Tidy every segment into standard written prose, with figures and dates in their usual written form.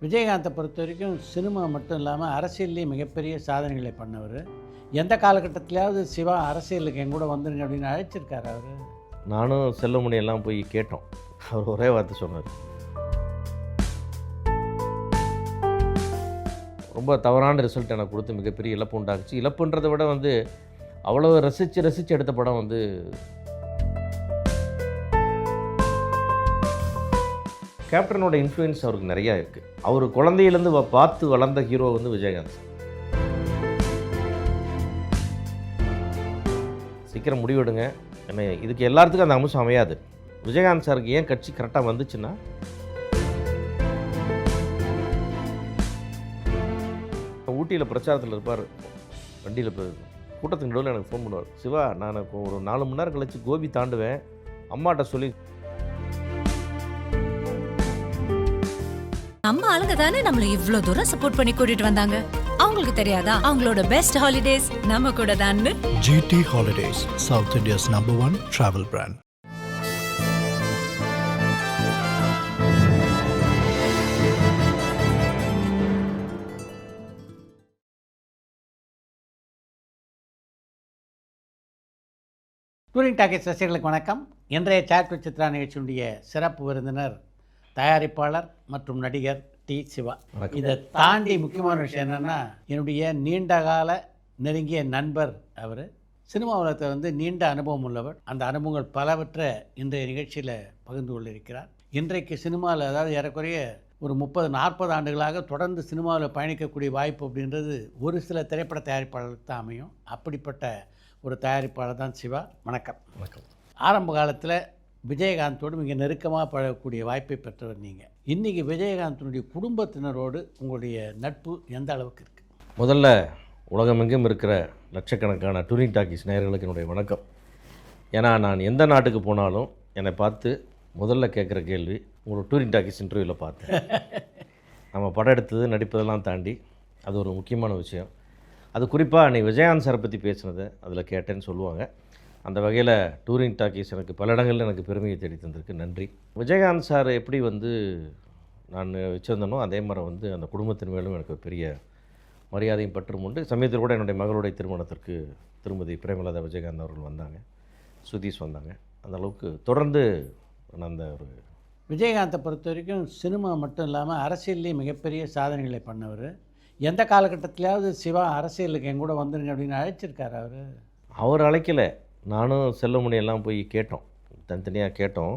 விஜயகாந்தை பொறுத்த வரைக்கும் சினிமா மட்டும் இல்லாமல் அரசியல்லேயும் மிகப்பெரிய சாதனைகளை பண்ணவர். எந்த காலகட்டத்திலாவது சிவா அரசியலுக்கு என் கூட வந்துருங்க அப்படின்னு அழைச்சிருக்காரு அவர். நானும் செல்லுமணி எல்லாம் போய் கேட்டோம். அவர் ஒரே வார்த்தை சொன்னார், ரொம்ப தவறான ரிசல்ட் எனக்கு கொடுத்து மிகப்பெரிய இழப்பு உண்டாக்குச்சு. இழப்புன்றதை விட அவ்வளோ ரசித்து எடுத்த படம் கேப்டனோட இன்ஃப்ளூயன்ஸ் அவருக்கு நிறையா இருக்குது. அவர் குழந்தையிலேருந்து பார்த்து வளர்ந்த ஹீரோ விஜயகாந்த். சீக்கிரம் முடிவெடுங்க. ஏன்னா இதுக்கு எல்லாத்துக்கும் அந்த அம்சம் அமையாது. விஜயகாந்த் சாருக்கு ஏன் கட்சி கரெக்டாக வந்துச்சுன்னா, ஊட்டியில் பிரச்சாரத்தில் இருப்பார், வண்டியில் கூட்டத்துக்கு நடுவில் எனக்கு ஃபோன் பண்ணுவார், சிவா நான் இப்போ ஒரு 4 மணி நேரம் கழித்து கோபி தாண்டுவேன், அம்மாட்ட சொல்லி. நம்ம ஆளுங்க தானே நம்மள இவ்ளோ தூரம் சப்போர்ட் பண்ணி கூட்டிட்டு வந்தாங்க. அவங்களுக்கு தெரியாதா அவங்களோட பெஸ்ட் ஹாலிடேஸ் நம்ம கூட தான்னு. GT Holidays, South India's #1 travel brand. Touring talkies ரசிகர்களுக்கு வணக்கம். இன்றைய சாட் வித் சித்ரா நிகழ்ச்சியுடைய சிறப்பு விருந்தினர் தயாரிப்பாளர் மற்றும் நடிகர் டி. சிவா. இதை தாண்டி முக்கியமான விஷயம் என்னென்னா, என்னுடைய நீண்டகால நெருங்கிய நண்பர் அவர். சினிமா உலகத்தில் நீண்ட அனுபவம் உள்ளவர். அந்த அனுபவங்கள் பலவற்றை இன்றைய நிகழ்ச்சியில் பகிர்ந்து கொண்டிருக்கிறார். இன்றைக்கு சினிமாவில், அதாவது ஏறக்குறைய ஒரு 30-40 ஆண்டுகளாக தொடர்ந்து சினிமாவில் பயணிக்கக்கூடிய வாய்ப்பு அப்படின்றது ஒரு சில திரைப்பட தயாரிப்பாளர்களுக்கு தான் அமையும். அப்படிப்பட்ட ஒரு தயாரிப்பாளர் தான் சிவா. வணக்கம். வணக்கம். ஆரம்ப காலத்தில் விஜயகாந்தோடு மிக நெருக்கமாக பழகக்கூடிய வாய்ப்பை பெற்றவர் நீங்கள். இன்றைக்கி விஜயகாந்தனுடைய குடும்பத்தினரோடு உங்களுடைய நட்பு எந்த அளவுக்கு இருக்குது? முதல்ல உலகமெங்கும் இருக்கிற லட்சக்கணக்கான டூரிங் டாக்கீஸ் நேயர்களுக்கு என்னுடைய வணக்கம். ஏன்னா நான் எந்த நாட்டுக்கு போனாலும் என்னை பார்த்து முதல்ல கேட்குற கேள்வி, உங்களோட டூரிங் டாக்கீஸ் இன்டர்வியூவில் பார்த்தேன். நம்ம படம் எடுத்தது நடிப்பதெல்லாம் தாண்டி அது ஒரு முக்கியமான விஷயம். அது குறிப்பாக நீ விஜயகாந்த் சாரை பற்றி பேசுனதை அதில் கேட்டேன்னு சொல்லுவாங்க. அந்த வகையில் டூரிங் டாக்கீஸ் எனக்கு பல இடங்களில் எனக்கு பெருமையை தேடி தந்திருக்கு. நன்றி. விஜயகாந்த் சார் எப்படி நான் வச்சுருந்தனோ அதே மாதிரி அந்த குடும்பத்தின் மேலும் எனக்கு பெரிய மரியாதையும் பற்றும் உண்டு. சமயத்தில் கூட என்னுடைய மகளுடைய திருமணத்திற்கு திருமதி பிரேமலதா விஜயகாந்த் அவர்கள் வந்தாங்க, சுதீஷ் வந்தாங்க. அந்த அளவுக்கு தொடர்ந்து நான் அந்த ஒரு விஜயகாந்தை பொறுத்த வரைக்கும் சினிமா மட்டும் இல்லாமல் அரசியல்லேயும் மிகப்பெரிய சாதனைகளை பண்ணவர். எந்த காலகட்டத்திலாவது சிவா அரசியலுக்கு என் கூட வந்துருங்க அப்படின்னு அழைச்சிருக்காரு அவர். அவர் அழைக்கலை, நானும் செல்லுமணி எல்லாம் போய் கேட்டோம், தனித்தனியாக கேட்டோம்.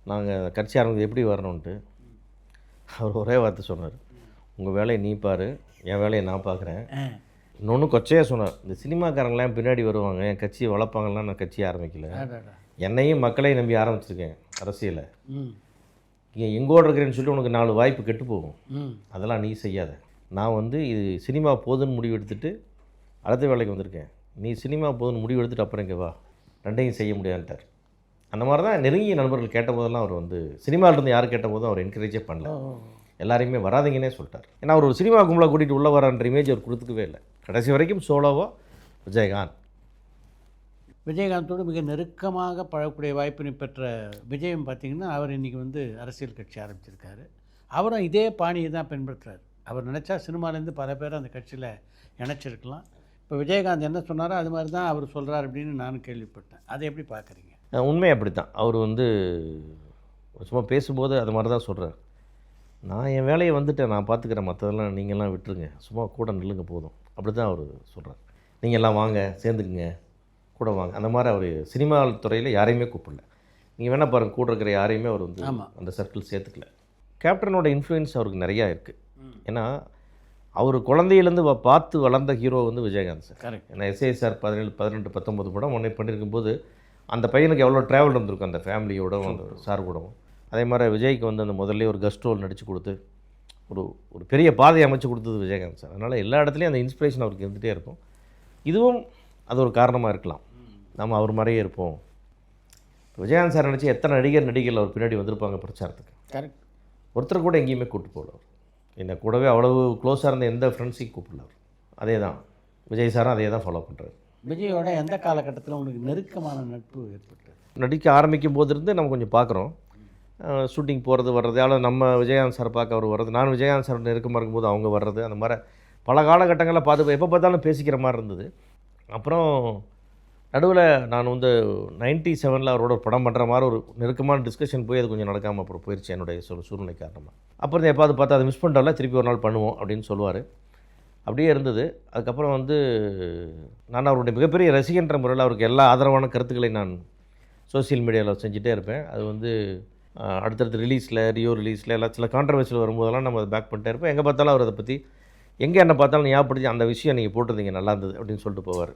நாங்கள் கட்சி ஆரம்பித்து எப்படி வரணுன்ட்டு. அவர் ஒரே வார்த்தை சொன்னார், உங்கள் வேலையை நீ பாரு, என் வேலையை நான் பார்க்குறேன். இன்னொன்று கொச்சையாக சொன்னார், இந்த சினிமாக்காரங்களாம் பின்னாடி வருவாங்க, என் கட்சியை வளர்ப்பாங்கலாம், நான் கட்சியை ஆரம்பிக்கல, என்னையும் மக்களையும் நம்பி ஆரம்பிச்சிருக்கேன் அரசியலை. இங்கே எங்கோடு இருக்கிறேன்னு சொல்லி உனக்கு 4 வாய்ப்பு கெட்டு போகும், அதெல்லாம் நீ செய்யாத. நான் இது சினிமா போதுன்னு முடிவு எடுத்துகிட்டு அடுத்த வேலைக்கு வந்திருக்கேன். நீ சினிமா போதுன்னு முடிவு எடுத்துகிட்டு அப்புறம் இங்கே வா, ரெண்டையும் செய்ய முடியாதுன்ட்டார். அந்த மாதிரி தான் நெருங்கிய நண்பர்கள் கேட்ட போதெல்லாம் அவர் சினிமாவிலேருந்து யார் கேட்ட போதும் அவர் என்கரேஜே பண்ணல, எல்லாரையுமே வராதிங்கன்னே சொல்லிட்டார். ஏன்னா அவர் ஒரு சினிமா கும்பலாக கூட்டிகிட்டு உள்ளே வரான்ற இமேஜ் அவர் கொடுத்துக்கவே இல்லை. கடைசி வரைக்கும் சோலோவோ விஜயகாந்தோடு மிக நெருக்கமாக பழகக்கூடிய வாய்ப்பினை பெற்ற விஜயம் பார்த்திங்கன்னா, அவர் இன்றைக்கி அரசியல் கட்சி ஆரம்பிச்சிருக்காரு. அவரும் இதே பாணியை தான் பின்பற்றுறார். அவர் நினச்சா சினிமாலேருந்து பல பேர் அந்த கட்சியில் இணைச்சிருக்கலாம். இப்போ விஜயகாந்த் என்ன சொன்னாரோ அது மாதிரி தான் அவர் சொல்கிறார் அப்படின்னு நானும் கேள்விப்பட்டேன். அதை எப்படி பார்க்குறீங்க? உண்மை அப்படி தான். அவர் சும்மா பேசும்போது அது மாதிரி தான் சொல்கிறார். நான் என் வேலையை வந்துட்டேன், நான் பார்த்துக்கிறேன், மற்றதெல்லாம் நீங்கள்லாம் விட்டுருங்க, சும்மா கூட நில்லுங்க போதும், அப்படி தான் அவர் சொல்கிறார். நீங்கள் எல்லாம் வாங்க, சேர்ந்துக்குங்க, கூட வாங்க. அந்த மாதிரி அவர் சினிமா துறையில் யாரையுமே கூப்பிடல. நீங்கள் வேணால் பாருங்கள், கூட இருக்கிற யாரையுமே அவர் அந்த சர்க்கிள் சேர்த்துக்கல. கேப்டனோட இன்ஃப்ளூயன்ஸ் அவருக்கு நிறையா இருக்குது. ஏன்னா அவர் குழந்தையிலேருந்து பார்த்து வளர்ந்த ஹீரோ விஜயகாந்த் சார். கரெக்ட். ஏன்னா SASR 17, 18, 19 படம் முன்னே பண்ணியிருக்கும்போது அந்த பையனுக்கு எவ்வளோ ட்ராவல் இருந்திருக்கும் அந்த ஃபேமிலியோடவும் அந்த சார் கூடவும். அதே மாதிரி விஜய்க்கு அந்த முதல்ல ஒரு கெஸ்ட் ரோல் நடித்து கொடுத்து ஒரு பெரிய பாதையை அமைச்சு கொடுத்தது விஜயகாந்த் சார். அதனால் எல்லா இடத்துலையும் அந்த இன்ஸ்பிரேஷன் அவருக்கு இருந்துகிட்டே இருக்கும். இதுவும் அது ஒரு காரணமாக இருக்கலாம், நம்ம அவர் மாதிரியே இருப்போம். விஜயகாந்த் சார் நினச்சி எத்தனை நடிகர்கள் அவர் பின்னாடி வந்திருப்பாங்க பிரச்சாரத்துக்கு. கரெக்ட். ஒருத்தர் கூட எங்கேயுமே கூப்பிட்டு போகல. அவர் என்னை கூடவே அவ்வளவு க்ளோஸாக இருந்த எந்த ஃப்ரெண்ட்ஸையும் கூப்பிடல அவர். அதே தான் விஜய் சாரும் அதே தான் ஃபாலோ பண்ணுறாரு. விஜயோட எந்த காலகட்டத்தில் உங்களுக்கு நெருக்கமான நட்பு ஏற்பட்டது? நடிக்க ஆரம்பிக்கும் போது இருந்து நம்ம கொஞ்சம் பார்க்குறோம். ஷூட்டிங் போகிறது வர்றது, அவ்வளோ நம்ம விஜயகாந்த் சார் பார்க்க அவர் வர்றது, நான் விஜயகாந்த் சார் நெருக்கமாக இருக்கும்போது அவங்க வர்றது, அந்த மாதிரி பல காலகட்டங்களில் பார்த்து எப்போ பார்த்தாலும் பேசிக்கிற மாதிரி இருந்தது. அப்புறம் நடுவில் நான் வந்து 97 அவரோட ஒரு படம் பண்ணுற மாதிரி ஒரு நெருக்கமான டிஸ்கஷன் போய் அது கொஞ்சம் நடக்காமல் அப்புறம் போயிடுச்சு என்னுடைய சூழ்நிலை காரணமாக. அப்புறம் எப்பாவது பார்த்து அதை மிஸ் பண்ணுறோம்ல, திருப்பி ஒரு நாள் பண்ணுவோம் அப்படின்னு சொல்லுவார். அப்படியே இருந்தது. அதுக்கப்புறம் வந்து நான் அவருடைய மிகப்பெரிய ரசிகன்ற முறையில் அவருக்கு எல்லா ஆதரவான கருத்துக்களை நான் சோசியல் மீடியாவில் செஞ்சுட்டே இருப்பேன். அது வந்து அடுத்தடுத்து ரிலீஸில், ரியோ ரிலீஸில் எல்லாம் சில கான்ட்ரவர்சியில் வரும்போதெல்லாம் நம்ம அதை பேக் பண்ணிட்டே இருப்போம். எங்கே பார்த்தாலும் அவர் அதை பற்றி எங்கே என்ன பார்த்தாலும் ஞாபகப்படுத்தி அந்த விஷயம் நீங்கள் போட்டிருந்தீங்க நல்லா இருந்தது அப்படின்னு சொல்லிட்டு போவார்.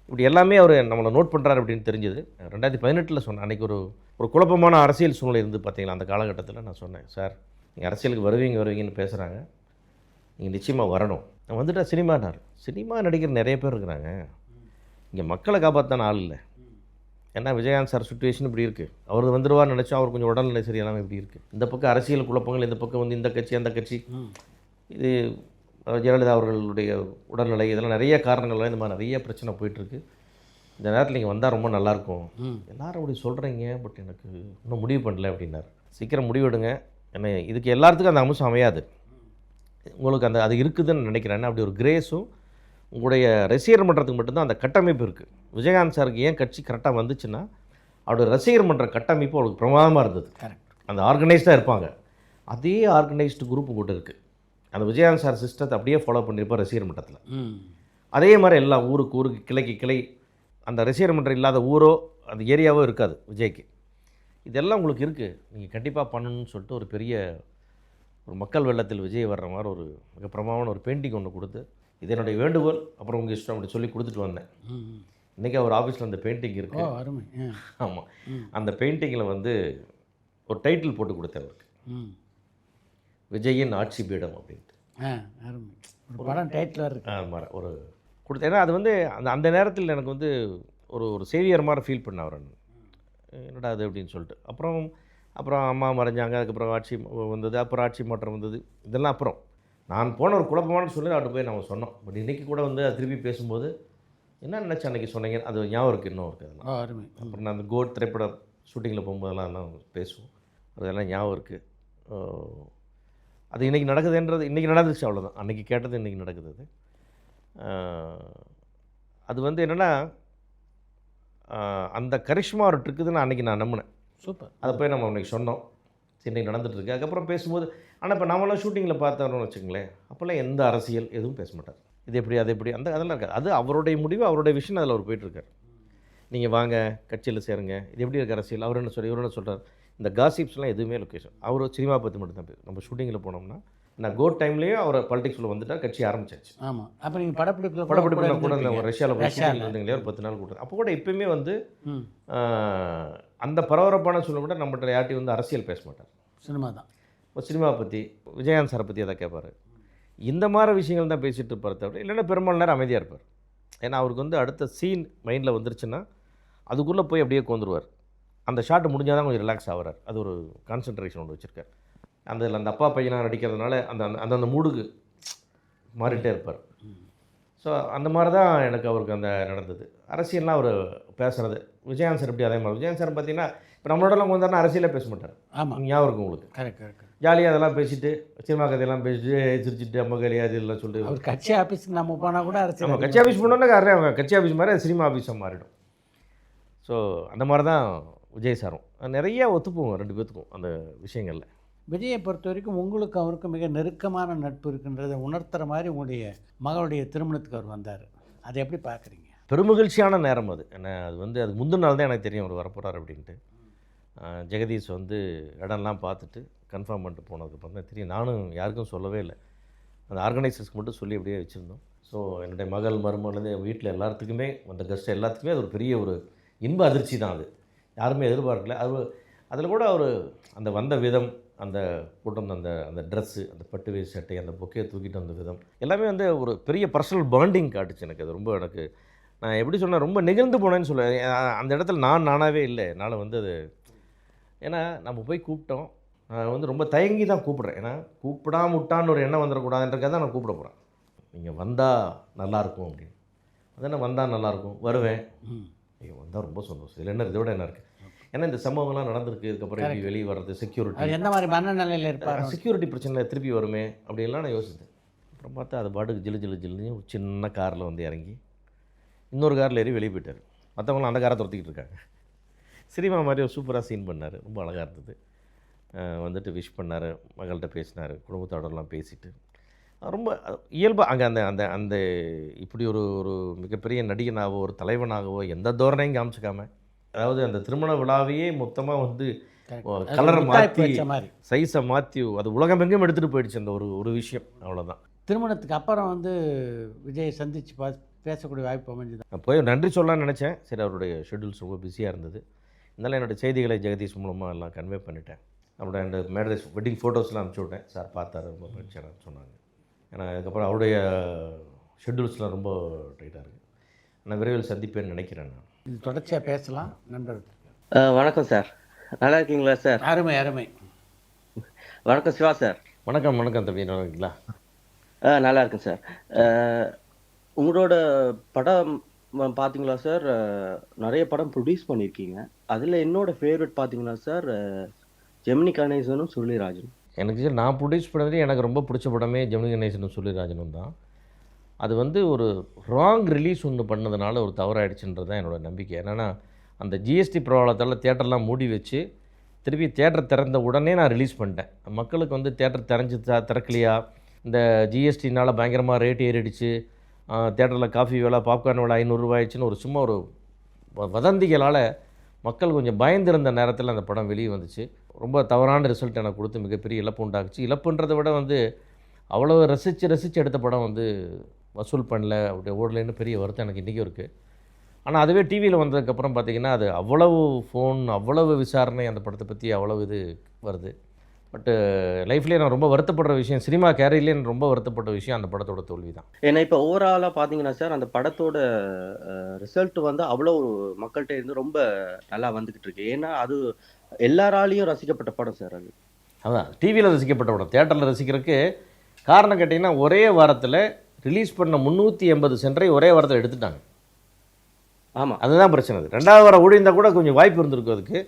இப்படி எல்லாமே அவர் நம்மளை நோட் பண்ணுறாரு அப்படின்னு தெரிஞ்சது. 2018 சொன்னேன். அன்றைக்கி ஒரு குழப்பமான அரசியல் சூழ்நிலை இருந்து பார்த்தீங்களா, அந்த காலகட்டத்தில் நான் சொன்னேன், சார் நீங்கள் அரசியலுக்கு வருவீங்கன்னு பேசுகிறாங்க, நீங்கள் நிச்சயமாக வரணும். நான் வந்துட்டால் சினிமா நடிகர் நிறைய பேர் இருக்கிறாங்க, இங்கே மக்களை காப்பாற்றான ஆள் இல்லை. ஏன்னா விஜயகாந்த் சார் சுச்சுவேஷன் இப்படி இருக்குது, அவர் வந்துடுவார்னு நினச்சோம், அவர் கொஞ்சம் உடல்நிலை சரியில்லாமல் இப்படி இருக்குது. இந்த பக்கம் அரசியல் குழப்பங்கள், இந்த பக்கம் வந்து இந்த கட்சி அந்த கட்சி, இது ஜெயலலிதா அவர்களுடைய உடல்நிலை, இதெல்லாம் நிறைய காரணங்கள்லாம் இந்த மாதிரி நிறைய பிரச்சனை போயிட்டுருக்கு. இந்த நேரத்தில் நீங்கள் வந்தால் ரொம்ப நல்லாயிருக்கும். எல்லோரும் அப்படி சொல்கிறீங்க, பட் எனக்கு இன்னும் முடிவு பண்ணல அப்படின்னார். சீக்கிரம் முடிவெடுங்க, ஏன்னா இதுக்கு எல்லாத்துக்கும் அந்த அம்சம் அமையாது, உங்களுக்கு அது இருக்குதுன்னு நினைக்கிறேன். அப்படி ஒரு கிரேஸும் உங்களுடைய ரசிகர் மன்றத்துக்கு மட்டும்தான் அந்த கட்டமைப்பு இருக்குது. விஜயகாந்த் சாருக்கு ஏன் கட்சி கரெக்டாக வந்துச்சுன்னா, அவருடைய ரசிகர் மன்ற கட்டமைப்பு அவருக்கு பிரமாதமாக இருந்தது. அந்த ஆர்கனைஸ்டாக இருப்பாங்க. அதே ஆர்கனைஸ்டு குரூப்பு கூட இருக்குது. அந்த விஜயகாந்த் சார் சிஸ்டத்தை அப்படியே ஃபாலோ பண்ணியிருப்பார் ரசிகர் மன்றத்தில். அதே மாதிரி எல்லா ஊருக்கு கிளைக்கு கிளை, அந்த ரசிகர் மன்றம் இல்லாத ஊரோ அந்த ஏரியாவோ இருக்காது விஜய்க்கு. இதெல்லாம் உங்களுக்கு இருக்குது, நீங்கள் கண்டிப்பாக பண்ணணும்னு சொல்லிட்டு ஒரு பெரிய ஒரு மக்கள் வெள்ளத்தில் விஜய் வர்ற மாதிரி ஒரு மிக பிரமாதமான ஒரு பெயிண்டிங் ஒன்று கொடுத்து, இது என்னுடைய வேண்டுகோள், அப்புறம் உங்கள் இஷ்டம் அப்படி சொல்லி கொடுத்துட்டு வந்தேன். இன்றைக்கி அவர் ஆஃபீஸில் அந்த பெயிண்டிங் இருக்குது. ஆமாம், அந்த பெயிண்டிங்கில் வந்து ஒரு டைட்டில் போட்டு கொடுத்தேன் அவருக்கு, விஜயின் ஆட்சி பீடம் அப்படின்ட்டு. படம் டைட்டில் இருக்கு. ஆமாம், ஒரு கொடுத்தேன். ஏன்னா அது வந்து அந்த நேரத்தில் எனக்கு வந்து ஒரு சேவியர் மாதிரி ஃபீல் பண்ண அவர், என்னடா அது அப்படின்னு சொல்லிட்டு. அப்புறம் அம்மா மறைஞ்சாங்க, அதுக்கப்புறம் ஆட்சி வந்தது, அப்புறம் ஆட்சி மாற்றம் வந்தது, இதெல்லாம் அப்புறம் நான் போன ஒரு குழப்பமான சொல்லி அவர்கிட்ட போய் நம்ம சொன்னோம். பட் இன்றைக்கி கூட வந்து அது திருப்பி பேசும்போது என்ன நினச்சி அன்றைக்கி சொன்னீங்க, அது ஞாபகம் இருக்குது, இன்னும் இருக்குது. அருமை. அப்புறம் நான் அந்த கோட் திரைப்பட ஷூட்டிங்கில் போகும்போதெல்லாம் நான் பேசுவோம், அதெல்லாம் ஞாபகம் இருக்குது. அது இன்றைக்கி நடக்குதுன்றது இன்றைக்கி நடந்துச்சு, அவ்வளோதான். அன்றைக்கி கேட்டது இன்றைக்கி நடக்குது. அது வந்து என்னென்னா, அந்த கரிஷ்மா அவர்கிட்ட இருக்குதுன்னு அன்றைக்கி நான் நம்பினேன். சூப்பர். அதை போய் நம்ம அன்றைக்கி சொன்னோம், இன்றைக்கி நடந்துகிட்ருக்கு. அதுக்கப்புறம் பேசும்போது, ஆனால் இப்போ நம்மளாம் ஷூட்டிங்கில் பார்த்தோம்னு வச்சுங்களேன், அப்போல்லாம் எந்த அரசியல் எதுவும் பேச மாட்டார். இது எப்படி அது எப்படி அதெல்லாம் இருக்காது. அது அவருடைய முடிவு, அவருடைய விஷயம், அதில் அவர் போயிட்டுருக்கார். நீங்கள் வாங்க கட்சியில் சேருங்க, இது எப்படி இருக்குது அரசியல், அவர் என்ன இவர் என்ன சொல்கிறார், இந்த காசிப்ஸ்லாம் எதுவுமே லொக்கேஷன். அவர் சினிமா பற்றி மட்டும் தான் பேசும். நம்ம ஷூட்டிங்கில் போனோம்னா நான் கோட் டைம்லேயும் அவர் பாலிடிக்ஸில் வந்துட்டார், கட்சி ஆரம்பிச்சாச்சு. ஆமாம். அப்போ நீங்கள் படப்பிடிப்பில் கூட இந்த ரஷ்யாவில் இருந்தீங்களே ஒரு 10 நாள் கூட. அப்போ கூட எப்பயுமே வந்து அந்த பரபரப்பான சூழ்நிலை கூட நம்மகிட்ட யார்ட்டையும் வந்து அரசியல் பேச மாட்டார். சினிமா தான். ஒரு சினிமா பற்றி, விஜயகாந்த் சாரை பற்றி எதாவது கேட்பார். இந்த மாதிரி விஷயங்கள் தான் பேசிகிட்டு இருப்பார் தவிர, இல்லைன்னா பெரும்பாலும் நேரம் அமைதியாக இருப்பார். ஏன்னா அவருக்கு வந்து அடுத்த சீன் மைண்டில் வந்துருச்சுன்னா அதுக்குள்ளே போய் அப்படியே கோந்துருவார். அந்த ஷாட் முடிஞ்சால் தான் கொஞ்சம் ரிலாக்ஸ் ஆகிறார். அது ஒரு கான்சன்ட்ரேஷன் ஒன்று வச்சுருக்கார். அந்த அப்பா பையனாக நடிக்கிறதுனால அந்த மூடுக்கு மாறிட்டே இருப்பார். ஸோ அந்த மாதிரி தான் எனக்கு அவருக்கு அந்த நடந்தது. அரசியல்லாம் அவர் பேசுகிறது, விஜயகாந்த் சார் எப்படி அதே மாதிரி. விஜயகாந்த் சார் பார்த்தீங்கன்னா இப்போ நம்மளோடலாம் வந்தாருன்னா அரசியலே பேச மாட்டார். ஆமாம், ஞாபகம் இருக்கும் உங்களுக்கு. கரெக்ட். ஜாலியாக அதெல்லாம் பேசிட்டு, சினிமா கதையெல்லாம் பேசிட்டு சிரிச்சிட்டு அம்மா கலியாது இதெல்லாம் சொல்லிட்டு, அவர் கட்சி ஆஃபீஸுக்கு நம்ம போனால் கூட அரசியல். நம்ம கட்சி ஆஃபீஸ் போனோன்னா அவங்க கட்சி ஆஃபீஸ் மாதிரி அது சினிமா ஆஃபீஸாக மாறிடும். ஸோ அந்த மாதிரி தான் விஜய் சாரும் நிறைய ஒத்துப்போங்க ரெண்டு பேர்த்துக்கும் அந்த விஷயங்களில். விஜயை பொறுத்த வரைக்கும் உங்களுக்கு அவருக்கும் மிக நெருக்கமான நட்பு இருக்குன்றதை உணர்த்துற மாதிரி உங்களுடைய மகளுடைய திருமணத்துக்கு அவர் வந்தார். அதை எப்படி பார்க்குறீங்க? பெருமகிழ்ச்சியான நேரம் அது. ஏன்னா அது வந்து அதுக்கு முந்தின நாள் தான் எனக்கு தெரியும் அவர் வரப்போகிறார் அப்படின்ட்டு. ஜெகதீஷ் வந்து இடம்லாம் பார்த்துட்டு கன்ஃபார்ம் பண்ணிட்டு போனதுக்கப்புறம் தான் தெரியும். நானும் யாருக்கும் சொல்லவே இல்லை, அந்த ஆர்கனைசர்ஸ்க்கு மட்டும் சொல்லி அப்படியே வச்சுருந்தோம். ஸோ என்னுடைய மகள் மருமகள்லேருந்து வீட்டில் எல்லாத்துக்குமே, அந்த கெஸ்ட் எல்லாத்துக்குமே அது ஒரு பெரிய ஒரு இன்ப அதிர்ச்சி தான். அது யாருமே எதிர்பார்க்கல. அதில் கூட அவர் அந்த வந்த விதம், அந்த போட்டு வந்த அந்த ட்ரெஸ்ஸு, அந்த பட்டு வேஷ்டி சட்டை, அந்த பொக்கையை தூக்கிட்டு வந்த விதம் எல்லாமே வந்து ஒரு பெரிய பர்சனல் பாண்டிங் காட்டுச்சு எனக்கு. அது ரொம்ப எனக்கு நான் எப்படி சொன்னேன், ரொம்ப நெகிழ்ந்து போனேன்னு சொல்லுவேன். அந்த இடத்துல நானாகவே இல்லை. என்னால் வந்து அது, ஏன்னா நம்ம போய் கூப்பிட்டோம், நான் வந்து ரொம்ப தயங்கி தான் கூப்பிட்றேன். ஏன்னா கூப்பிடாம விட்டான்னு ஒரு எண்ணம் வந்துடக்கூடாதுன்றக்காக தான் நான் கூப்பிட போகிறேன். நீங்கள் வந்தால் நல்லாயிருக்கும் அப்படின்னு. அதான் நான் வந்தால் நல்லாயிருக்கும், வருவேன். நீங்கள் வந்தால் ரொம்ப சந்தோஷம். இதில் என்ன, இதோட என்ன இருக்குது. ஏன்னா இந்த சம்பவங்கள்லாம் நடந்திருக்கு, இதுக்கப்புறம் எப்படி வெளியே வர்றது, செக்யூரிட்டி அவர் எந்த மாதிரி மனநிலையில் இருப்பார்? செக்யூரிட்டி பிரச்சனை திருப்பி வருமே அப்படின்லாம் நான் யோசித்தேன். அப்புறம் பார்த்தா அது பாட்டுக்கு ஜில்லுன்னு ஒரு சின்ன காரில் வந்து இறங்கி இன்னொரு காரில் ஏறி வெளியே போயிட்டார். மற்றவங்களாம் அந்த காரை துரத்திக்கிட்டு இருக்காங்க. சினிமா மாதிரி ஒரு சூப்பராக சீன் பண்ணார், ரொம்ப அழகாக இருந்தது. வந்துட்டு விஷ் பண்ணார், மகள்கிட்ட பேசினார், குடும்பத்தோடலாம் பேசிட்டு ரொம்ப இயல்பாக அங்கே அந்த அந்த அந்த இப்படி ஒரு ஒரு மிகப்பெரிய நடிகனாகவோ ஒரு தலைவனாகவோ எந்த தோரணையும் காமிச்சிக்காம, அதாவது அந்த திருமண விழாவையே மொத்தமாக வந்து கலரை மாற்றி மாதிரி சைஸை மாற்றி அது உலகமெங்கும் எடுத்துகிட்டு போயிடுச்சு அந்த ஒரு ஒரு விஷயம். அவ்வளோதான். திருமணத்துக்கு அப்புறம் வந்து விஜய் சந்தித்து பேசக்கூடிய வாய்ப்பு அமைஞ்சுதான். நான் போய் நன்றி சொல்லலாம்னு நினச்சேன். சரி, அவருடைய ஷெட்யூல்ஸ் ரொம்ப பிஸியாக இருந்தது. இருந்தாலும் என்னோடய செய்திகளை ஜெகதீஷ் மூலமாக எல்லாம் கன்வே பண்ணிட்டேன். அவரோட அந்த மேரேஜ் வெட்டிங் ஃபோட்டோஸ்லாம் அனுப்பிச்சி விட்டேன். சார் பார்த்தாரு, ரொம்ப மகிழ்ச்சியாக சொன்னாங்க. ஏன்னா அதுக்கப்புறம் அவருடைய ஷெட்யூல்ஸ்லாம் ரொம்ப டைட்டாக இருக்குது. நான் விரைவில் சந்திப்பேன்னு நினைக்கிறேன். நான் இது தொடர்ச்சியாக பேசலாம் நண்பர்கள். வணக்கம் சார், நல்லா இருக்கீங்களா சார்? அருமை அருமை. வணக்கம் சிவா சார். வணக்கம் வணக்கம் தம்பி, நல்லா இருக்கீங்களா? நல்லா இருக்கேன் சார். உங்களோட படம் பார்த்தீங்களா சார்? நிறைய படம் ப்ரொடியூஸ் பண்ணியிருக்கீங்க. அதில் என்னோட ஃபேவரட் பார்த்தீங்கன்னா சார் ஜெமினி கணேசனும் சுருளிராஜனும். எனக்கு நான் ப்ரொடியூஸ் பண்ணது எனக்கு ரொம்ப பிடிச்ச படமே ஜெமினி கணேசனும் சுருளிராஜனும் தான். அது வந்து ஒரு ராங் ரிலீஸ் ஒன்று பண்ணதுனால ஒரு தவறாயிடுச்சுன்றது தான் என்னோடய நம்பிக்கை. என்னென்னா அந்த ஜிஎஸ்டி ப்ராப்ளத்தால் தேட்டர்லாம் மூடி வச்சு திருப்பி தேட்டர் திறந்த உடனே நான் ரிலீஸ் பண்ணிட்டேன். மக்களுக்கு வந்து தேட்டர் திறக்கலையா, இந்த ஜிஎஸ்டினால் பயங்கரமாக ரேட் ஏறிடுச்சு, தேட்டரில் காஃபி விலை பாப்கார்ன் விலை 500 ரூபாய்ச்சுன்னு ஒரு சும்மா ஒரு வதந்திகளால் மக்கள் கொஞ்சம் பயந்திருந்த நேரத்தில் அந்த படம் வெளியே வந்துச்சு. ரொம்ப தவறான ரிசல்ட் எனக்கு கொடுத்து மிகப்பெரிய இழப்பு உண்டாக்குச்சு. இழப்புன்றதை விட வந்து அவ்வளோ ரசித்து எடுத்த படம் வந்து வசூல் பண்ணல, அப்படி ஓடலைன்னு பெரிய வருத்தம் எனக்கு இன்றைக்கும் இருக்குது. ஆனால் அதுவே டிவியில் வந்ததுக்கப்புறம் பார்த்திங்கன்னா அது அவ்வளவு ஃபோன், அவ்வளவு விசாரணை அந்த படத்தை பற்றி அவ்வளவு இது வருது. பட்டு லைஃப்லேயே நான் ரொம்ப வருத்தப்படுற விஷயம், சினிமா கேரியர்லேயே நான் ரொம்ப வருத்தப்பட்ட விஷயம் அந்த படத்தோட தோல்வி தான். ஏன்னா இப்போ ஓவராலாக பார்த்தீங்கன்னா சார் அந்த படத்தோட ரிசல்ட் வந்து அவ்வளோ மக்கள்கிட்ட இருந்து ரொம்ப நல்லா வந்துக்கிட்டு இருக்கு. ஏன்னா அது எல்லாராலையும் ரசிக்கப்பட்ட படம் சார். அது அதான் டிவியில் ரசிக்கப்பட்ட படம், தேட்டரில் ரசிக்கிறதுக்கு காரணம் கேட்டிங்கன்னா ஒரே வாரத்தில் ரிலீஸ் பண்ண 380 சென்டரை ஒரே வாரத்தில் எடுத்துட்டாங்க. ஆமாம், அதுதான் பிரச்சனை. அது 2வது வாரம் ஓடிந்தால் கூட கொஞ்சம் வாய்ப்பு இருந்திருக்கும் அதுக்கு.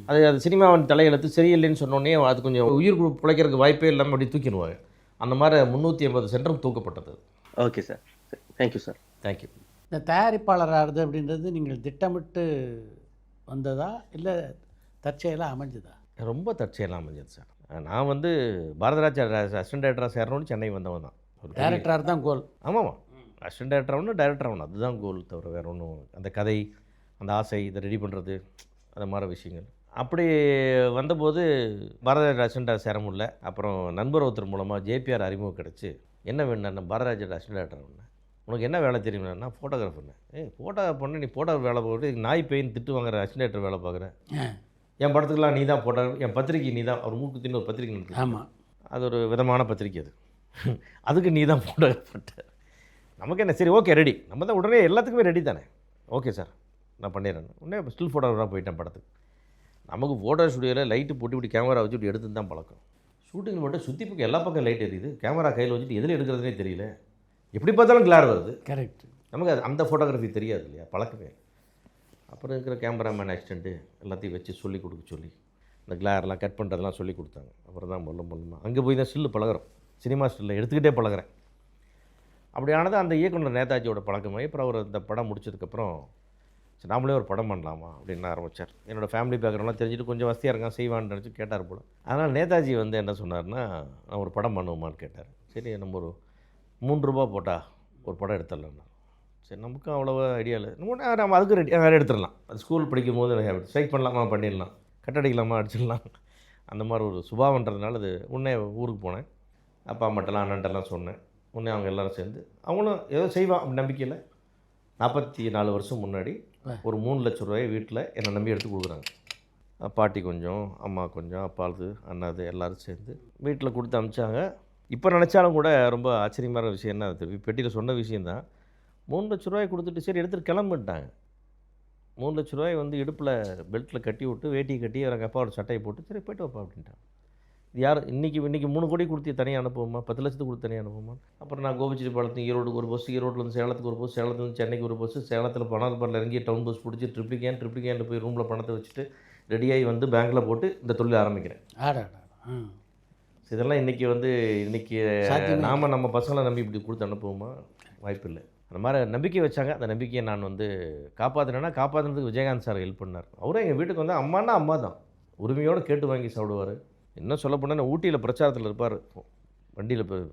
அது சினிமாவின் தலையெழுத்து சரியில்லைன்னு சொன்னோன்னே அது கொஞ்சம் உயிர் பிழைக்கிறதுக்கு வாய்ப்பே இல்லாமல் அப்படி தூக்கிடுவாங்க. அந்த மாதிரி 380 சென்டரும் தூக்கப்பட்டது. Okay sir, thank you sir. Thank you. இந்த தயாரிப்பாளராகிறது அப்படின்றது நீங்கள் திட்டமிட்டு வந்ததா இல்லை தற்செயலாக அமைஞ்சதா? ரொம்ப தற்செயலாக அமைஞ்சது சார். நான் வந்து பாரதராஜ் அசிஸ்டன்ட் டைரக்டராக சேரணும்னு சென்னை வந்தவன் தான். டேரக்டராக தான் கோல். ஆமாம், அசிஸ்டன்ட் டைரக்டர் ஆகணும், டைரக்டர் ஆகணும், அதுதான் கோல் தவிர வேறு ஒன்றும். அந்த கதை, அந்த ஆசை, இதை ரெடி பண்ணுறது, அந்த மாதிரி விஷயங்கள். அப்படி வந்தபோது பாரதராஜ் அசிஸ்டண்ட்டாக சேர முடியல. அப்புறம் நண்பர் ஒருத்தர் மூலமாக ஜேபிஆர் அறிமுகம் கிடச்சி, என்ன வேணுன்னா பாரதராஜ் அசிஸ்டன்ட் டைரக்டர் வேணும், உனக்கு என்ன வேலை தெரியும்னா ஃபோட்டோகிராஃபர்னு. ஃபோட்டோகிராஃப் பண்ண நீ ஃபோட்டோகிராஃப் வேலை பார்க்குறது நாய் பெயின் திட்டு வாங்குற அசிஸ்டன்ட் டைரக்டர் வேலை பார்க்குறேன். என் படத்துக்கெலாம் நீ தான் ஃபோட்டோகிராஃப், என் பத்திரிக்கை நீ தான், ஒரு மூக்குத்தின்னு ஒரு பத்திரிக்கை நடத்துது. ஆமாம், அது ஒரு விதமான பத்திரிக்கை. அது அதுக்கு நீ தான் ஃபோட்டோகிராஃப் பண்ணிட்ட. நமக்கு என்ன, சரி ஓகே ரெடி, நம்ம தான் உடனே எல்லாத்துக்குமே ரெடி தானே, ஓகே சார் நான் பண்ணிடுறேன். உடனே ஸ்டில் ஃபோட்டோகிராஃபாக போயிட்டேன் படத்துக்கு. நமக்கு ஃபோட்டோ ஸ்டுடியோவில் லைட்டு போட்டு இப்படி கேமரா வச்சுட்டு எடுத்து தான் பழக்கம். ஷூட்டிங் மட்டும் சுற்றி பக்கம் எல்லா பக்கம் லைட் எரியுது, கேமரா கையில் வச்சுட்டு எதில் எடுக்கிறதுனே தெரியல, எப்படி பார்த்தாலும் கிளார் வருது. கரெக்ட். நமக்கு அது அந்த ஃபோட்டோகிராஃபி தெரியாது இல்லையா, பழக்கமே. அப்புறம் இருக்கிற கேமராமேன் அசிஸ்டண்ட்டு எல்லாத்தையும் வச்சு சொல்லி கொடுக்க சொல்லி இந்த கிளாரெலாம் கட் பண்ணுறதெல்லாம் சொல்லி கொடுத்தாங்க. அப்புறம் தான் மூலமாக அங்கே போய் தான் ஸ்டில்லு பழகிறோம், சினிமா ஸ்டில்லில் எடுத்துக்கிட்டே பழகிறேன். அப்படியானது அந்த இயக்குனர் நேதாஜியோட பழக்கமாகி அப்புறம் அவர் இந்த படம் முடிச்சதுக்கப்புறம் சரி நாமளே ஒரு படம் பண்ணலாமா அப்படின்னு ஆரம்பித்தார். என்னோடய ஃபேமிலி பேக்ரவுண்ட்லாம் தெரிஞ்சுட்டு கொஞ்சம் வசதியாக இருக்கான் செய்வான்னு நினச்சி கேட்டார் போல். அதனால் நேதாஜி வந்து என்ன சொன்னார்னா, நான் ஒரு படம் பண்ணுவோமான்னு கேட்டார். சரி நம்ம ஒரு 3 ரூபா போட்டால் ஒரு படம் எடுத்துடலாம்னா. சரி நமக்கும் அவ்வளோவா ஐடியா இல்லை, நம்ம அதுக்கு ரெடி எடுத்துடலாம். அது ஸ்கூல் படிக்கும் போது ஸ்ட்ரைக் பண்ணலாமா பண்ணிடலாம், கட்டடிக்கலாமா அடிச்சிடலாம், அந்த மாதிரி ஒரு சுபாவன்றதுனால அது உடனே ஊருக்கு போனேன். அப்பா அம்மாட்டெல்லாம் அண்ணன்ட்டெல்லாம் சொன்னேன். உடனே அவங்க எல்லோரும் சேர்ந்து அவங்களும் ஏதோ செய்வான் அப்படி நம்பிக்கையில் 44 வருஷம் முன்னாடி ஒரு 3 லட்ச ரூபாயை வீட்டில் என்னை நம்பி எடுத்து கொடுக்குறாங்க. பாட்டி கொஞ்சம், அம்மா கொஞ்சம், அப்பாது அண்ணாது எல்லோரும் சேர்ந்து வீட்டில் கொடுத்து அனுப்பிச்சாங்க. இப்போ நினச்சாலும் கூட ரொம்ப ஆச்சரியமான விஷயம் என்ன, அது பெட்டியில் சொன்ன விஷயந்தான். 3 லட்ச ரூபாய் கொடுத்துட்டு சரி எடுத்துகிட்டு கிளம்பிட்டாங்க. 3 லட்ச ரூபாய் வந்து இடுப்பில் பெல்ட்டில் கட்டி விட்டு வேட்டியை கட்டி எங்கள் அப்பாவோட சட்டையை போட்டு சரி போய்ட்டு வைப்பா அப்படின்ட்டாங்க. இது யார் இன்றைக்கி 3 கோடி கொடுத்து தனியாக அனுப்புவோமா, 10 லட்சத்துக்கு கொடுத்து தனியாக அனுப்புவோமா. அப்புறம் நான் கோபிச்செட்டிப்பாளையத்துக்கு ஈரோடுக்கு ஒரு பஸ், ஈரோட்லேருந்து சேலத்துக்கு ஒரு பஸ், சேலத்துலேருந்து சென்னைக்கு ஒரு பஸ், சேலத்தில் பணப்பாட்டில் இறங்கி டவுன் பஸ் பிடிச்சி ட்ரிப்ளிகேன் போய் ரூமில் பணத்தை வச்சுட்டு ரெடியாகி வந்து பேங்க்கில் போட்டு இந்த தொழில் ஆரம்பிக்கிறேன். ஆடாடா. இதெல்லாம் இன்றைக்கி சாத்தியமே நாம் நம்ம பசங்களை நம்பி இப்படி கொடுத்து அனுப்புவோமா? வாய்ப்பு இல்லை. அந்த மாதிரி நம்பிக்கை வச்சாங்க. அந்த நம்பிக்கையை நான் வந்து காப்பாற்றுறதுக்கு விஜயகாந்த் சார் ஹெல்ப் பண்ணார். அவரும் எங்கள் வீட்டுக்கு வந்து அம்மானா அம்மா தான், உரிமையோடு கேட்டு வாங்கி சாப்பிடுவார். இன்னும் சொல்ல போனால் ஊட்டியில் பிரச்சாரத்தில் இருப்பார், வண்டியில் போய்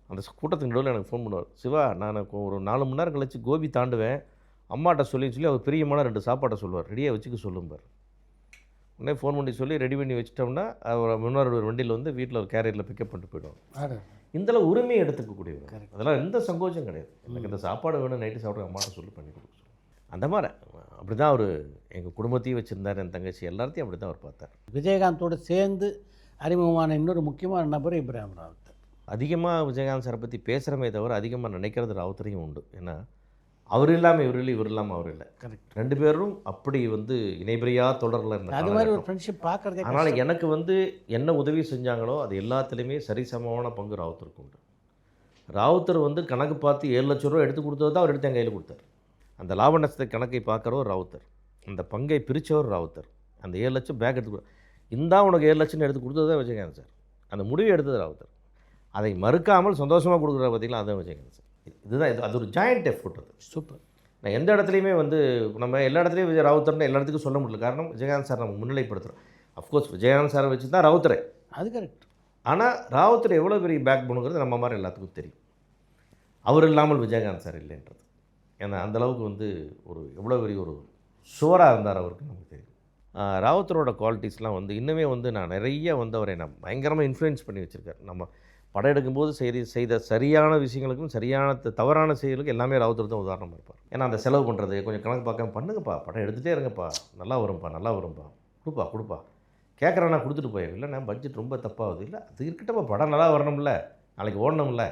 அந்த கூட்டத்துக்கு நடுவில் எனக்கு ஃபோன் பண்ணுவார். சிவா, நான் ஒரு 4 மணி நேரம் கழிச்சு கோபி தாண்டுவேன், அம்மாட்ட சொல்லி அவர் பிரியமான 2 சாப்பாட்டை சொல்லுவார், ரெடியாக வச்சுக்க சொல்லும்பார். உடனே ஃபோன் பண்ணி சொல்லி ரெடி பண்ணி வச்சிட்டோம்னா அவர் முன்னாடி ஒரு வண்டியில் வந்து வீட்டில் ஒரு கேரியரில் பிக்கப் பண்ணிட்டு போயிடுவாங்க. இந்தளவு உரிமையை எடுத்துக்கக்கூடியவர். அதெல்லாம் எந்த சங்கோச்சம் கிடையாது. எனக்கு இந்த சாப்பாடு வேணும், நைட்டு சாப்பிட அம்மாட்ட சொல்லி பண்ணி கொடுக்க சொல்லுவாங்க. அந்த மாதிரி அப்படி தான் அவர் எங்கள் குடும்பத்தையும் வச்சுருந்தார், என் தங்கச்சி எல்லாத்தையும் அப்படி தான் அவர் பார்த்தார். விஜயகாந்தோடு சேர்ந்து அறிமுகமான இன்னொரு முக்கியமான நபர் இப்ராஹிம் ராவுத்தர். அதிகமாக விஜயகாந்த் சாரை பற்றி பேசுகிறமே தவிர அதிகமாக நினைக்கிறது ராவுத்தரையும் உண்டு. ஏன்னா அவர் இல்லாமல் இவர் இல்லை, இவர் இல்லாமல் அவர் இல்லை. கரெக்ட். 2 பேரும் அப்படி வந்து இணைபிரியா தொடரில் அது இருந்தாங்க. மாதிரி ஒரு ஃப்ரெண்ட்ஷிப் பார்க்குறதே. அதனால் எனக்கு வந்து என்ன உதவி செஞ்சாங்களோ அது எல்லாத்துலேயுமே சரிசமமான பங்கு ராவுத்தருக்கு உண்டு. ராவுத்தர் வந்து கணக்கு பார்த்து 7 லட்ச ரூபா எடுத்து கொடுத்தது தான் அவர் எடுத்து என் கையில் கொடுத்தார். அந்த லாப நஷ்டத்தை கணக்கை பார்க்குறவர் ராவுத்தர், அந்த பங்கை பிரித்தவர் ராவுத்தர். அந்த 7 லட்சம் பேக் எடுத்து இந்தா உனக்கு 7 லட்சம் எடுத்து கொடுத்தது தான் விஜயகாந்த் சார். அந்த முடிவை எடுத்தது ராவுத்தர். அதை மறுக்காமல் சந்தோஷமாக கொடுக்குற பார்த்தீங்களா, அதுதான் விஜயகாந்த் சார். இதுதான் அது ஒரு ஜாயிண்ட் எஃபோர்ட். அது சூப்பர். நான் எந்த இடத்துலையுமே வந்து நம்ம எல்லா இடத்துலையும் விஜய் ராவுத்தர்னு எல்லா இடத்துக்கும் சொல்ல முடியல. காரணம் விஜயகாந்த் சார் நம்ம முன்னிலைப்படுத்துகிறோம். அஃப்கோர்ஸ் விஜயகாந்த் சாரை வச்சு தான் ராவுத்தரை. அது கரெக்ட். ஆனால் ராவுத்தர் எவ்வளோ பெரிய பேக் பண்ணுங்கிறது நம்ம மாதிரி எல்லாத்துக்கும் தெரியும். அவர் இல்லாமல் விஜயகாந்த் சார் இல்லைன்றது. ஏன்னா அந்தளவுக்கு வந்து ஒரு எவ்வளோ பெரிய ஒரு சுவராக இருந்தார் அவருக்கு நமக்கு தெரியும். ராவுத்தரோட குவாலிட்டிஸ்லாம் வந்து இன்னுமே வந்து நான் நிறைய வந்து அவரை நான் பயங்கரமாக இன்ஃப்ளூயன்ஸ் பண்ணி வச்சுருக்கார். நம்ம படம் எடுக்கும்போது செய்த சரியான விஷயங்களுக்கும் சரியான தவறான செயலுக்கும் எல்லாமே ராவுத்தர் தான் உதாரணமாக இருப்பார். ஏன்னா அந்த செலவு பண்ணுறது கொஞ்சம் கணக்கு பார்க்காம பண்ணுங்கப்பா, படம் எடுத்துகிட்டே இருங்கப்பா, நல்லா வரும்பா, கொடுப்பா கேட்குறேன்னா கொடுத்துட்டு போயிடும். இல்லைண்ணா பட்ஜெட் ரொம்ப தப்பாகுது, இல்லை அது இருக்கட்டப்பா, படம் நல்லா வரணும்ல, நாளைக்கு ஓடணும்ல.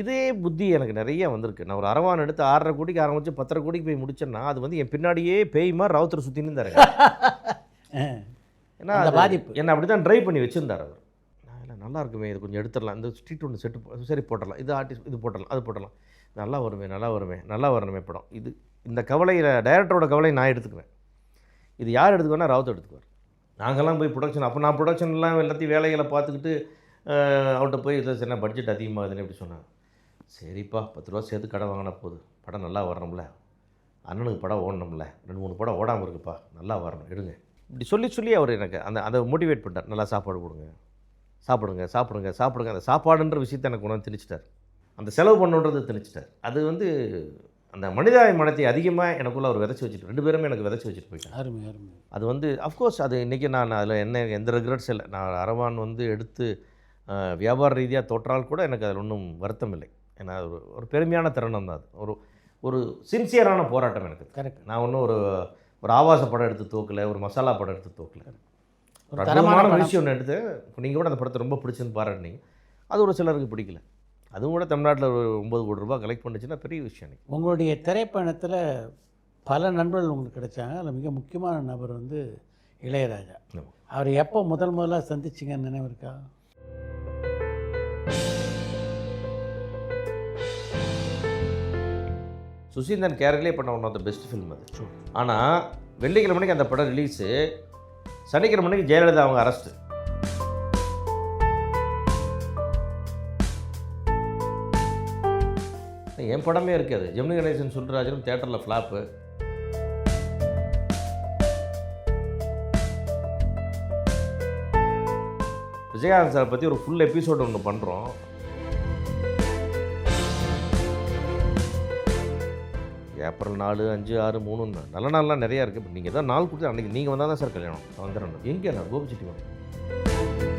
இதே புத்தி எனக்கு நிறைய வந்திருக்கு. நான் ஒரு அரவான் எடுத்து 6.5 கோடிக்கு ஆரம்பித்து 10.5 கோடிக்கு போய் முடிச்சேன்னா அது வந்து என் பின்னாடியே பேய் மாதிரி ராவுத்தர் சுற்றின்னு இருந்தார். ஏன்னா அந்த பாதிப்பு என்னை அப்படி தான் ட்ரைவ் பண்ணி வச்சுருந்தார் அவர். நான் இல்லை நல்லா இருக்குமே, இது கொஞ்சம் எடுத்துடலாம், இந்த ஸ்ட்ரீட் ஒன்று செட்டு சரி போட்டுடலாம், இது ஆர்டிஸ்ட் இது போட்டலாம், அது போட்டலாம், நல்லா வரணுமே படம். இந்த கவலையில் டைரக்டரோட கவலை நான் எடுத்துக்குவேன். இது யார் எடுத்துக்குவேன்னா ராவுத்தர் எடுத்துக்குவார். நாங்கள்லாம் போய் ப்ரொடக்ஷன், அப்போ நான் ப்ரொடக்ஷன்லாம் எல்லாத்தையும் வேலைகளை பார்த்துக்கிட்டு அவர்கிட்ட போய் இதை என்ன பட்ஜெட் அதிகமாகுதுன்னு எப்படி சொன்னேன். சரிப்பா 10 ரூபா சேர்த்து கடை வாங்கினா போதும், படம் நல்லா வரணும்ல, அண்ணனுக்கு படம் ஓடணும்ல, 2-3 படம் ஓடாமல் இருக்குப்பா, நல்லா வரணும், எடுங்க, இப்படி சொல்லி அவர் எனக்கு அதை மோட்டிவேட் பண்ணிட்டார். நல்லா சாப்பாடு கொடுங்க, சாப்பிடுங்க. அந்த சாப்பாடுன்ற விஷயத்தை எனக்கு உணர்ந்து திணிச்சிட்டார். அந்த செலவு பண்ணுன்றது திணிச்சிட்டார். அது வந்து அந்த மனிதாபிமானத்தை அதிகமாக எனக்குள்ளே அவர் விதைச்சி வச்சுட்டு 2 பேருமே எனக்கு விதைச்சி வச்சுட்டு போயிட்டாங்க. அருமை. அது வந்து அஃப்கோர்ஸ் அது இன்றைக்கி நான் அதில் எந்த ரெக்ரெட்ஸ் இல்லை. நான் அரவான் வந்து எடுத்து வியாபார ரீதியாக தோற்றால் கூட எனக்கு அதில் ஒன்றும் வருத்தம் இல்லை. ஏன்னா ஒரு பெருமையான தருணம் தான் அது. ஒரு சின்சியரான போராட்டம் எனக்கு. கரெக்ட். நான் ஒன்றும் ஒரு ஆபாச படம் எடுத்து தோக்கலை, ஒரு மசாலா படம் எடுத்து தோக்கலை. ஒரு அற்புதமான விஷயம் ஒன்று எடுத்து இப்போ நீங்கள் கூட அந்த படத்தை ரொம்ப பிடிச்சுன்னு பாராட்டினீங்க. அது ஒரு சிலருக்கு பிடிக்கல. அதுவும் கூட தமிழ்நாட்டில் ஒரு 9 கோடி ரூபாய் கலெக்ட் பண்ணிச்சுன்னா பெரிய விஷயம். உங்களுடைய திரைப்பயணத்தில் பல நண்பர்கள் உங்களுக்கு கிடைச்சாங்க. அதில் மிக முக்கியமான நபர் வந்து இளையராஜா. அவர் எப்போ முதல்ல சந்திச்சிங்கன்னு நினைவு இருக்கா? சுசீந்திரன் கேரக்டர்லேயே பண்ண one of the best film அது. ஆனால் வெள்ளிக்கிழமைக்கு அந்த படம் ரிலீஸு, சனிக்கிழமைக்கு ஜெயலலிதா அவங்க அரெஸ்ட்டு. என் படமே இருக்காது. ஜெமினி கணேசன் சுந்தரராஜனும் தேட்டரில் ஃப்ளாப்பு. விஜயகாந்த் சாரை பற்றி ஒரு ஃபுல் எபிசோடு ஒன்று பண்ணுறோம். ஏப்ரல் 4, 5, 6, 3 நல்ல நாள்லாம் நிறையா இருக்குது. நீங்கள் தான் நாள் கொடுத்து அன்றைக்கி நீங்கள் வந்தால் தான் சார் கல்யாணம். வந்துடுறேன். எங்கே நான் கோபிச்செட்டிப்பாளையம்.